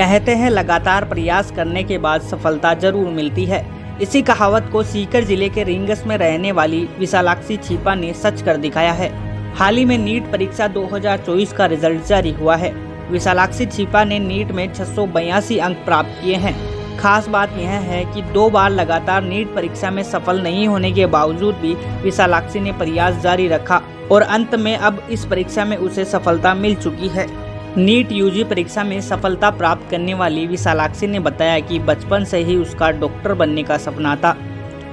कहते हैं लगातार प्रयास करने के बाद सफलता जरूर मिलती है। इसी कहावत को सीकर जिले के रिंगस में रहने वाली विशालाक्षी छिपा ने सच कर दिखाया है। हाल ही में नीट परीक्षा 2024 का रिजल्ट जारी हुआ है। विशालाक्षी छिपा ने नीट में 682 अंक प्राप्त किए हैं। खास बात यह है कि 2 बार लगातार नीट परीक्षा में सफल नहीं होने के बावजूद भी विशालाक्षी ने प्रयास जारी रखा और अंत में अब इस परीक्षा में उसे सफलता मिल चुकी है। नीट यूजी परीक्षा में सफलता प्राप्त करने वाली विशालाक्षी ने बताया कि बचपन से ही उसका डॉक्टर बनने का सपना था।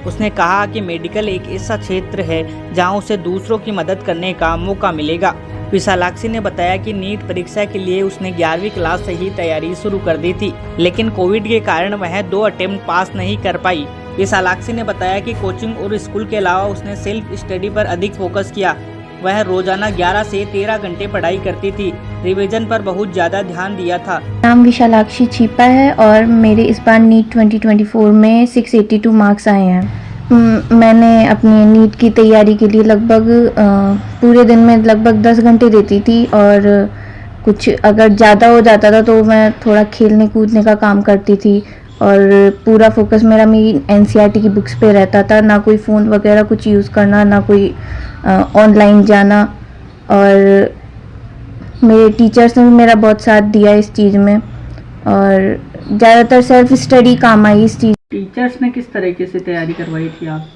उसने कहा कि मेडिकल एक ऐसा क्षेत्र है जहां उसे दूसरों की मदद करने का मौका मिलेगा। विशालाक्षी ने बताया कि नीट परीक्षा के लिए उसने 11वीं क्लास से ही तैयारी शुरू कर दी थी, लेकिन कोविड के कारण वह 2 अटेम्प्ट पास नहीं कर पाई। विशालाक्षी ने बताया कि कोचिंग और स्कूल के अलावा उसने सेल्फ स्टडी पर अधिक फोकस किया। वह रोजाना 11 से 13 घंटे पढ़ाई करती थी, रिवीजन पर बहुत ज़्यादा ध्यान दिया था। नाम विशालाक्षी छिपा है और मेरे इस बार नीट 2024 में 682 मार्क्स आए हैं। मैंने अपनी नीट की तैयारी के लिए लगभग पूरे दिन में लगभग 10 घंटे देती थी और कुछ अगर ज़्यादा हो जाता था तो मैं थोड़ा खेलने कूदने का काम करती थी और पूरा फोकस मेरा मेरी NCERT की बुक्स पे रहता था। ना कोई फ़ोन वगैरह कुछ यूज़ करना, ना कोई ऑनलाइन जाना। और मेरे टीचर्स ने भी मेरा बहुत साथ दिया इस चीज़ में और ज़्यादातर सेल्फ स्टडी काम आई इस चीज़। टीचर्स ने किस तरीके से तैयारी करवाई थी आप?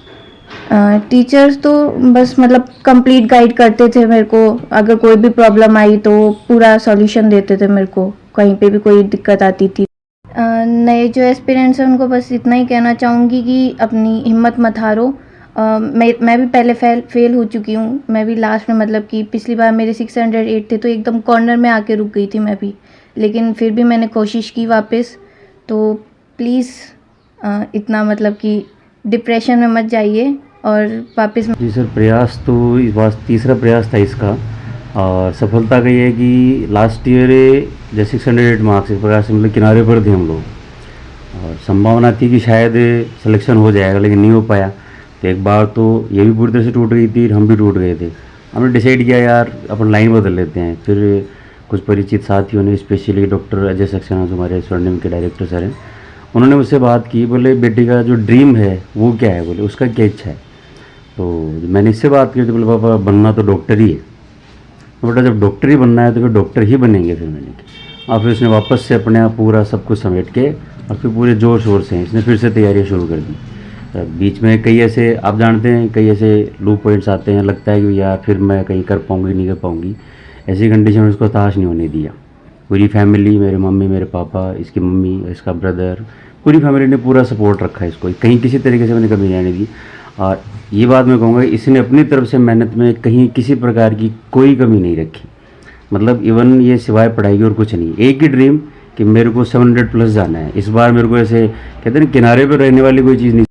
टीचर्स तो बस मतलब कंप्लीट गाइड करते थे मेरे को। अगर कोई भी प्रॉब्लम आई तो पूरा सॉल्यूशन देते थे मेरे को, कहीं पे भी कोई दिक्कत आती थी। नए जो एस्पिरेंट्स हैं उनको बस इतना ही कहना चाहूँगी कि अपनी हिम्मत मत हारो। मैं भी पहले फेल हो चुकी हूँ। मैं भी लास्ट में मतलब कि पिछली बार मेरे 608 थे तो एकदम कॉर्नर में आके रुक गई थी मैं भी, लेकिन फिर भी मैंने कोशिश की वापस। तो प्लीज़ इतना मतलब कि डिप्रेशन में मत जाइए और वापस। जी सर, प्रयास तो इस बार तीसरा प्रयास था इसका और सफलता का ये है कि लास्ट ईयर जो 608 मार्क्स इस प्रकार से मतलब किनारे पर थे हम लोग और संभावना थी कि शायद सिलेक्शन हो जाएगा, लेकिन नहीं हो पाया। तो एक बार तो ये भी पूरी तरह से टूट गई थी, हम भी टूट गए थे। हमने डिसाइड किया यार अपन लाइन बदल लेते हैं। फिर कुछ परिचित साथियों ने, स्पेशली डॉक्टर अजय सक्सेना जो हमारे स्वर्णिम के डायरेक्टर सर हैं, उन्होंने मुझसे बात की। बोले बेटी का जो ड्रीम है वो क्या है, बोले उसका क्या इच्छा है। तो मैंने इससे बात की तो बोले पापा बनना तो डॉक्टर ही है। बेटा जब डॉक्टर ही बनना है तो फिर डॉक्टर ही बनेंगे। फिर मैंने और फिर उसने वापस से अपने आप पूरा सब कुछ समेट के और फिर पूरे जोर शोर से इसने फिर से तैयारियाँ शुरू कर दी। बीच में कई ऐसे, आप जानते हैं, कई ऐसे लो पॉइंट्स आते हैं, लगता है कि यार फिर मैं कहीं कर पाऊँगी नहीं कर पाऊँगी। ऐसी कंडीशन में उसको हताश नहीं होने दिया। पूरी फैमिली, मेरे मम्मी, मेरे पापा, इसकी मम्मी, इसका ब्रदर, पूरी फैमिली ने पूरा सपोर्ट रखा इसको। कहीं किसी तरीके से मैंने कमी नहीं दी। और ये बात मैं कहूँगा इसने अपनी तरफ से मेहनत में कहीं किसी प्रकार की कोई कमी नहीं रखी। मतलब इवन ये सिवाय पढ़ाई की और कुछ नहीं। एक ही ड्रीम कि मेरे को 700 प्लस जाना है। इस बार मेरे को ऐसे कहते हैं किनारे पर रहने वाली कोई चीज़ नहीं।